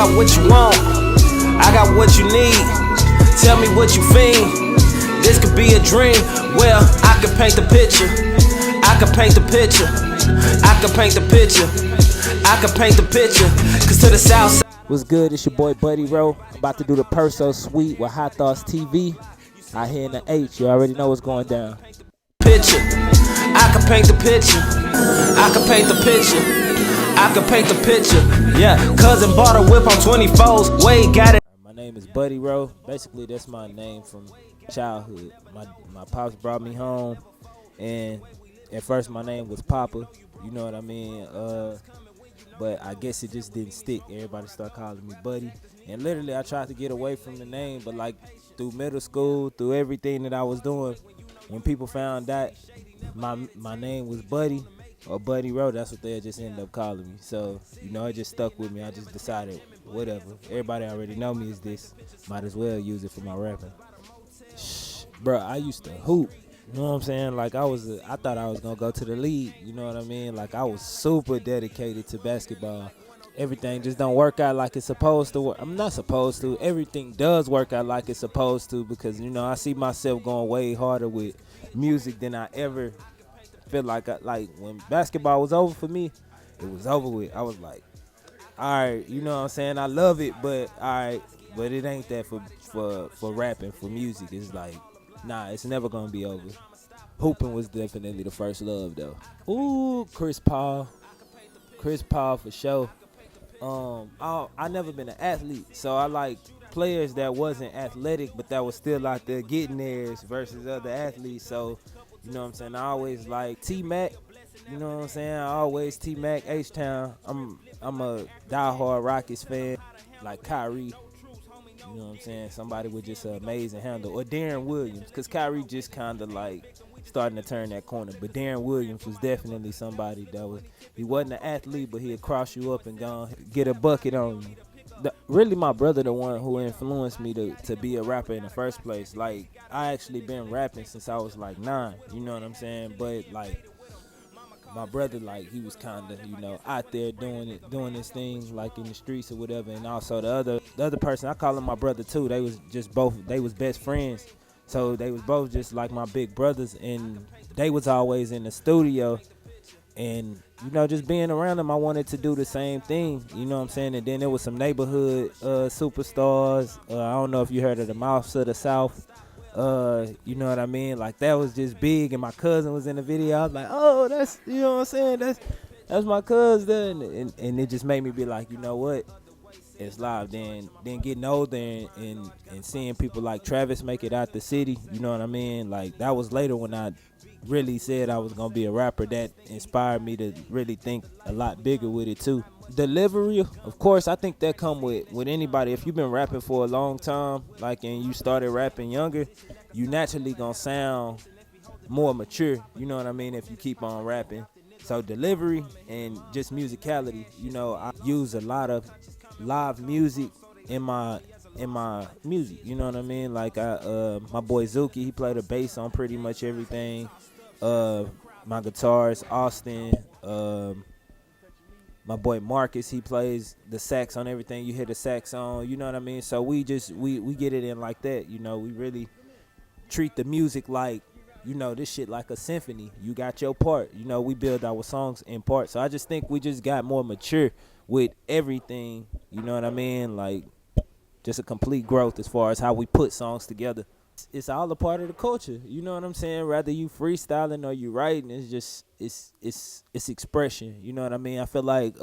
got what you want, I got what you need. Tell me what you fiend. This could be a dream. Well, I could paint the picture. I could paint the picture. I could paint the picture. I could paint the picture. Cause to the south side. What's good? It's your boy Buddieroe. About to do the Perso Suite with Hot Thoughts TV. Out here in the H. You already know what's going down. Picture. I could paint the picture. I could paint the picture. I could paint the picture. Yeah, cousin bought a whip on 24s. Wade got it. My name is Buddieroe. Basically, that's my name from childhood. My pops brought me home, and at first my name was Papa. You know what I mean? But I guess it just didn't stick. Everybody started calling me Buddy. And literally, I tried to get away from the name, but like through middle school, through everything that I was doing, when people found out my name was Buddy or Buddieroe, that's what they just ended up calling me. So, you know, it just stuck with me. I just decided, whatever. Everybody already know me as this. Might as well use it for my rapping. Bro, I used to hoop. You know what I'm saying? Like, I thought I was going to go to the league. You know what I mean? Like, I was super dedicated to basketball. Everything just don't work out like it's supposed to work. I'm not supposed to. Everything does work out like it's supposed to because, you know, I see myself going way harder with music than I ever feel like. Like, when basketball was over for me, it was over with. I was like, all right, you know what I'm saying? I love it, but all right. But it ain't that for rapping, for music. It's like, nah, it's never gonna be over. Hooping was definitely the first love, though. Ooh, Chris Paul for sure. I never been an athlete, so I like players that wasn't athletic, but that was still out there getting theirs versus other athletes. So, you know what I'm saying? I always like T-Mac. You know what I'm saying? I always T-Mac, H-Town. I'm a diehard Rockets fan, like Kyrie. You know what I'm saying? Somebody with just an amazing handle. Or Darren Williams, because Kyrie just kind of like starting to turn that corner. But Darren Williams was definitely somebody that he wasn't an athlete, but he'd cross you up and go get a bucket on you. Really, my brother, the one who influenced me to be a rapper in the first place. Like, I actually been rapping since I was like 9. You know what I'm saying? But like, my brother, like, he was kind of, you know, out there doing his thing, like in the streets or whatever. And also the other person, I call him my brother too. They was best friends. So they was both just like my big brothers, and they was always in the studio. And, you know, just being around them, I wanted to do the same thing, you know what I'm saying? And then there was some neighborhood superstars. I don't know if you heard of the Mouths of the South. You know what I mean? Like, that was just big, and my cousin was in the video. I was like, oh, that's, you know what I'm saying? That's my cousin. And it just made me be like, you know what? It's live. Then getting older and seeing people like Travis make it out the city, you know what I mean? Like, that was later when I really said I was gonna be a rapper. That inspired me to really think a lot bigger with it too. Delivery, of course, I think that come with anybody. If you've been rapping for a long time, like, and you started rapping younger, you naturally gonna sound more mature, you know what I mean, if you keep on rapping. So delivery and just musicality, you know, I use a lot of live music in my music, you know what I mean? Like, my boy Zuki, he played the bass on pretty much everything. My guitarist Austin, my boy Marcus, he plays the sax on everything you hear the sax on, you know what I mean? So we get it in like that, you know. We really treat the music like, you know, this shit like a symphony. You got your part, you know. We build our songs in parts. So I just think we just got more mature with everything, you know what I mean? Like, just a complete growth as far as how we put songs together. It's all a part of the culture, you know what I'm saying? Whether you freestyling or you writing, it's just it's expression, you know what I mean? I feel like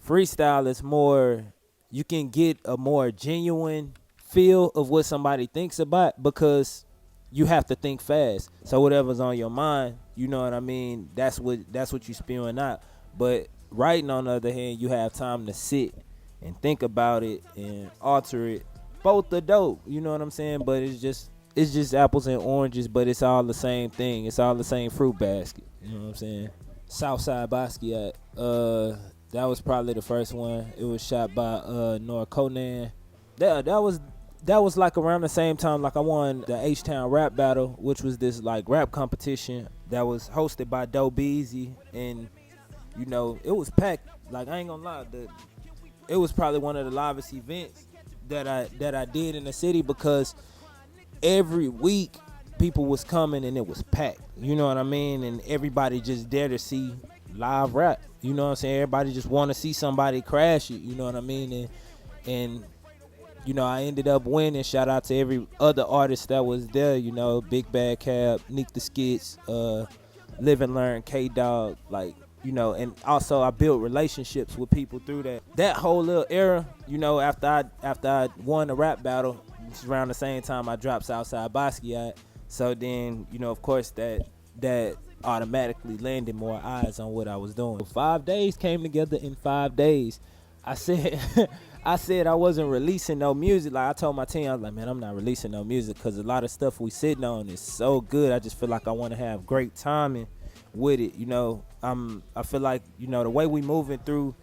freestyle is more, you can get a more genuine feel of what somebody thinks about because you have to think fast. So whatever's on your mind, you know what I mean, that's what you spewing out. But writing, on the other hand, you have time to sit and think about it and alter it. Both are dope, you know what I'm saying? But it's just apples and oranges, but it's all the same thing. It's all the same fruit basket, you know what I'm saying? Southside Basquiat, that was probably the first one. It was shot by Nora Conan. That was like around the same time, like, I won the HTown Rap Battle, which was this like rap competition that was hosted by Doughbeezy, and, you know, it was packed. Like, I ain't gonna lie, it was probably one of the livest events that I did in the city, because every week people was coming and it was packed. You know what I mean? And everybody just there to see live rap. You know what I'm saying? Everybody just want to see somebody crash it. You know what I mean? And you know, I ended up winning. Shout out to every other artist that was there. You know, Big Bad Cab, Nick the Skits, Live and Learn, K Dog, like, you know, and also I built relationships with people through that whole little era. You know, after I won the rap battle, which is around the same time I dropped Southside Basquiat. So then, you know, of course that automatically landed more eyes on what I was doing. 5 days came together in 5 days. I said I said I wasn't releasing no music. Like, I told my team, I was like, man, I'm not releasing no music, because a lot of stuff we sitting on is so good. I just feel like I want to have great timing with it. You know, I feel like, you know, the way we moving through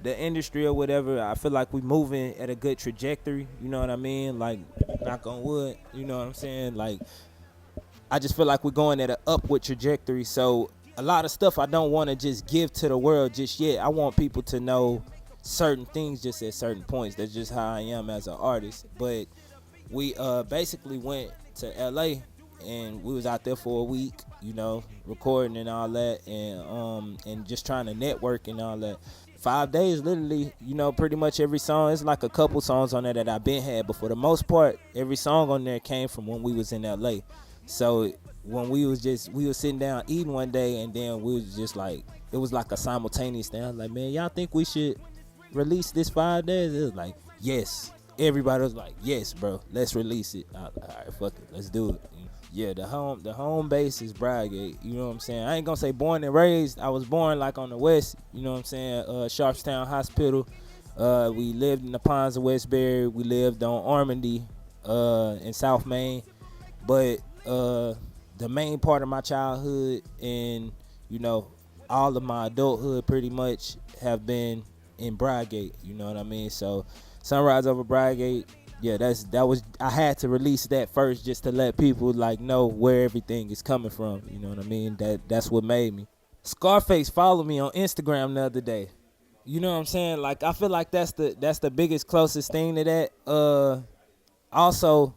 the industry or whatever, I feel like we moving at a good trajectory. You know what I mean? Like, knock on wood. You know what I'm saying? Like, I just feel like we're going at an upward trajectory. So a lot of stuff I don't want to just give to the world just yet. I want people to know certain things just at certain points. That's just how I am as an artist. But we basically went to LA, and we was out there for a week, you know, recording and all that, and just trying to network and all that. 5 days, literally, you know, pretty much every song. It's like a couple songs on there that I've been had, but for the most part, every song on there came from when we was in LA. So when we was sitting down eating one day, and then we was just like, it was like a simultaneous thing. I was like, man, y'all think we should release this 5 days? It was like, yes. Everybody was like, yes, bro, let's release it. All right, fuck it, let's do it. Yeah, the home base is Bradgate. You know what I'm saying? I ain't gonna say born and raised. I was born like on the west. You know what I'm saying? Sharpstown Hospital. We lived in the Ponds of Westbury. We lived on Ormondy in South Main. But the main part of my childhood and, you know, all of my adulthood pretty much have been in Bradgate. You know what I mean? So Sunrise over Bradgate. Yeah, I had to release that first just to let people like know where everything is coming from. You know what I mean? That's what made me. Scarface followed me on Instagram the other day. You know what I'm saying? Like, I feel like that's the biggest, closest thing to that. Also,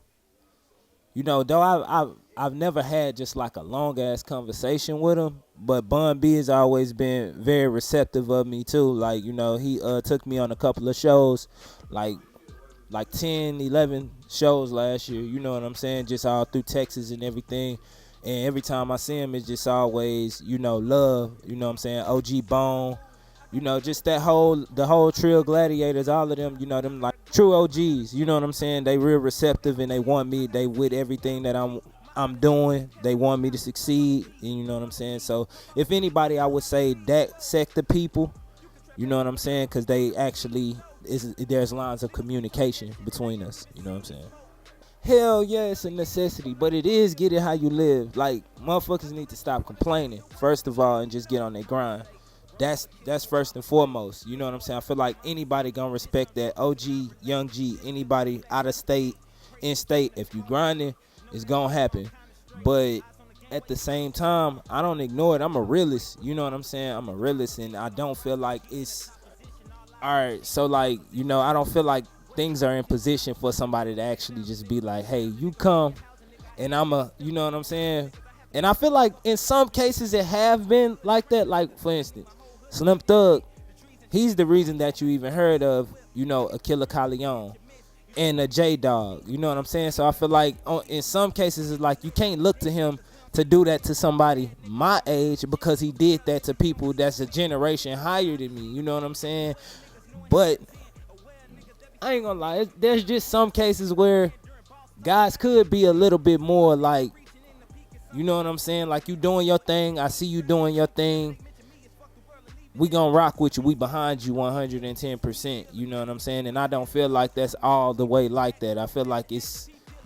you know, though I've never had just like a long ass conversation with him, but Bun B has always been very receptive of me too. Like, you know, he took me on a couple of shows, like 10, 11 shows last year, you know what I'm saying, just all through Texas and everything. And every time I see him, it's just always, you know, love, you know what I'm saying, OG Bone, you know, just the whole Trill Gladiators, all of them, you know, them like true OGs, you know what I'm saying, they real receptive, and they want me, they with everything that I'm doing, they want me to succeed, and you know what I'm saying. So if anybody, I would say that sector people, you know what I'm saying, because they actually, there's lines of communication between us, you know what I'm saying. Hell yeah, it's a necessity, but it is get it how you live. Like, motherfuckers need to stop complaining, first of all, and just get on their grind. That's first and foremost, you know what I'm saying. I feel like anybody gonna respect that. OG, Young G, anybody out of state, in state, if you grinding, it's gonna happen. But at the same time, I don't ignore it. I'm a realist, you know what I'm saying. I'm a realist, and I don't feel like it's alright, so like, you know, I don't feel like things are in position for somebody to actually just be like, hey, you come and you know what I'm saying. And I feel like in some cases it have been like that. Like, for instance, Slim Thug, he's the reason that you even heard of, you know, a Killer Calion and a J-Dog, you know what I'm saying. So I feel like in some cases it's like you can't look to him to do that to somebody my age, because he did that to people that's a generation higher than me, you know what I'm saying. But I ain't gonna lie, there's just some cases where guys could be a little bit more like, you know what I'm saying, like, you doing your thing, I see you doing your thing, we gonna rock with you, we behind you 110%, you know what I'm saying. And I don't feel like that's all the way like that. I feel like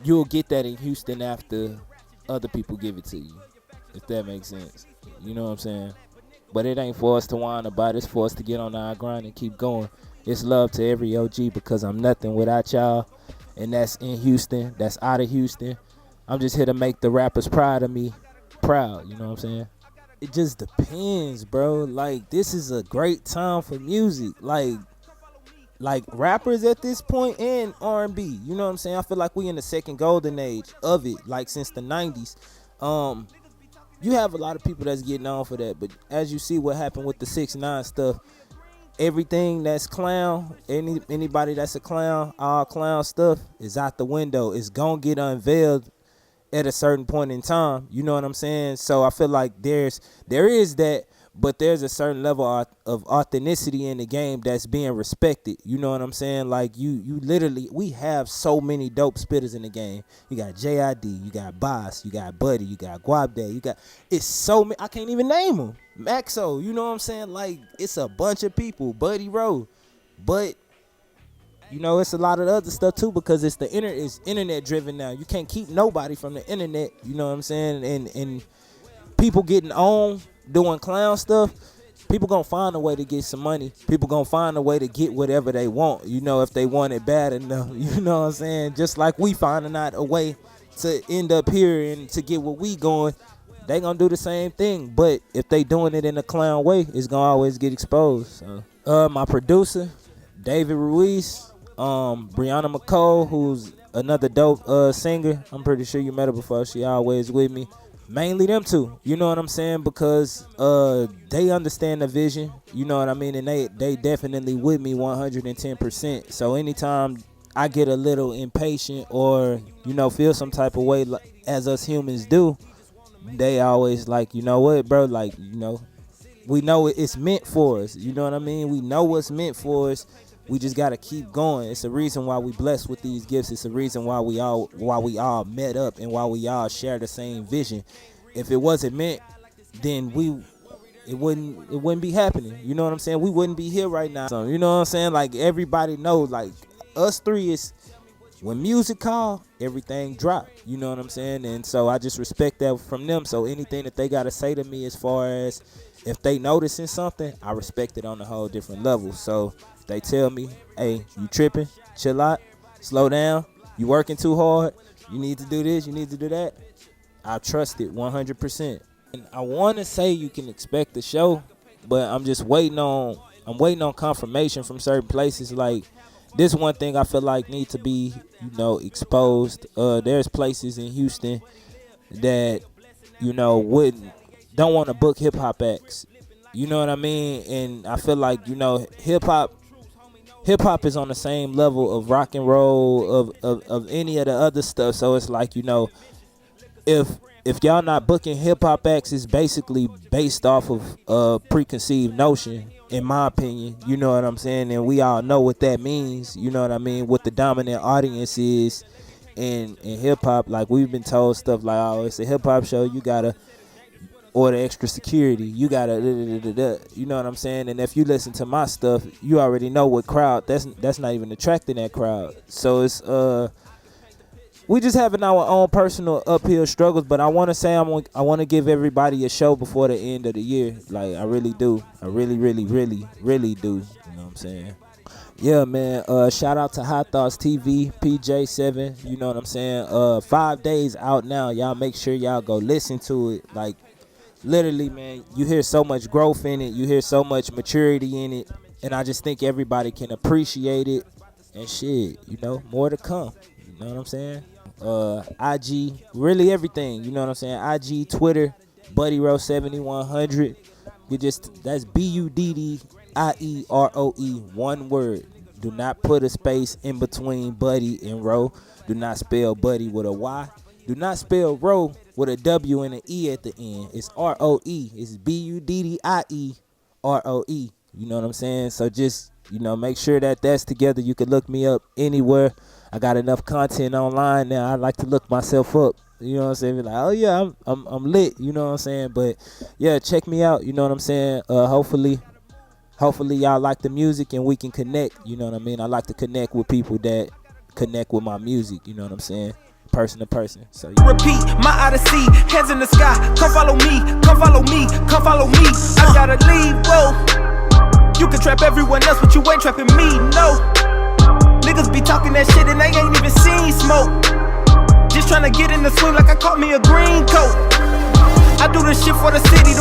you'll get that in Houston after other people give it to you, if that makes sense, you know what I'm saying. But it ain't for us to whine about it. It's for us to get on our grind and keep going. It's love to every OG, because I'm nothing without y'all. And that's in Houston. That's out of Houston. I'm just here to make the rappers proud of me. Proud, you know what I'm saying? It just depends, bro. Like, this is a great time for music. Like, like rappers at this point and R&B. You know what I'm saying? I feel like we in the second golden age of it, like since the 90s. You have a lot of people that's getting on for that, but as you see what happened with the 6ix 9ine stuff, everything that's clown, anybody that's a clown, all clown stuff is out the window. It's gonna get unveiled at a certain point in time. You know what I'm saying? So I feel like there is that, but there's a certain level of authenticity in the game that's being respected. You know what I'm saying? Like you literally, we have so many dope spitters in the game. You got JID, you got Boss, you got Buddy, you got Guabday, it's so many, I can't even name them. Maxo, you know what I'm saying? Like it's a bunch of people, Buddieroe, but you know, it's a lot of the other stuff too, because it's internet driven now. You can't keep nobody from the internet, you know what I'm saying? And people getting on doing clown stuff, people gonna find a way to get some money. People gonna find a way to get whatever they want, you know, if they want it bad enough. You know what I'm saying? Just like we finding out a way to end up here and to get what we going, they gonna do the same thing. But if they doing it in a clown way, it's gonna always get exposed. So my producer, David Ruiz, Brianna Mokou, who's another dope singer. I'm pretty sure you met her before. She always with me. Mainly them two, you know what I'm saying, because they understand the vision, you know what I mean, and they definitely with me 110%. So anytime I get a little impatient or, you know, feel some type of way, as us humans do, they always like, you know what, bro, like, you know, we know it's meant for us, you know what I mean, we know what's meant for us. We just gotta keep going. It's a reason why we blessed with these gifts. It's a reason why we all met up and why we all share the same vision. If it wasn't meant, then it wouldn't be happening. You know what I'm saying? We wouldn't be here right now. So, you know what I'm saying? Like everybody knows, like us three is, when music call, everything drop. You know what I'm saying? And so I just respect that from them. So anything that they gotta say to me, as far as if they noticing something, I respect it on a whole different level. So they tell me, hey, you tripping, chill out, slow down, you working too hard, you need to do this, you need to do that, I trust it 100%. And I want to say you can expect the show, but I'm just waiting on confirmation from certain places. Like this one thing I feel like need to be, you know, exposed. There's places in Houston that, you know, don't want to book hip hop acts. You know what I mean? And I feel like, you know, hip hop is on the same level of rock and roll, of any of the other stuff. So it's like, you know, if y'all not booking hip hop acts, it's basically based off of a preconceived notion, in my opinion. You know what I'm saying? And we all know what that means. You know what I mean? What the dominant audience is in hip hop. Like we've been told stuff like, oh, it's a hip hop show, you gotta order extra security, you gotta you know what I'm saying? And if you listen to my stuff, you already know what crowd that's not even attracting that crowd. So it's we just having our own personal uphill struggles, but I want to say I want to give everybody a show before the end of the year. Like I really do. I really do. You know what I'm saying? Yeah, man. Shout out to Hot Thoughts TV, PJ7. You know what I'm saying? 5 days out now. Y'all make sure y'all go listen to it. Like literally, man, you hear so much growth in it. You hear so much maturity in it. And I just think everybody can appreciate it. And shit, you know, more to come. You know what I'm saying? IG, really everything. You know what I'm saying? IG, Twitter, Buddieroe 7100. That's BUDDIEROE, one word. Do not put a space in between Buddy and Roe. Do not spell Buddy with a Y. Do not spell Roe with a W and an E at the end. It's ROE. It's BUDDIEROE. You know what I'm saying? So just, you know, make sure that that's together. You can look me up anywhere. I got enough content online now. I like to look myself up. You know what I'm saying? Be like, oh yeah, I'm lit. You know what I'm saying? But yeah, check me out. You know what I'm saying? Hopefully y'all like the music and we can connect. You know what I mean? I like to connect with people that connect with my music. You know what I'm saying? Person to person. So yeah. Repeat my odyssey, hands in the sky. Come follow me, come follow me, come follow me. I gotta leave, whoa. You can trap everyone else, but you ain't trapping me, no. Niggas be talking that shit and they ain't even seen smoke. Just tryna get in the swing like I caught me a green coat. I do this shit for the city.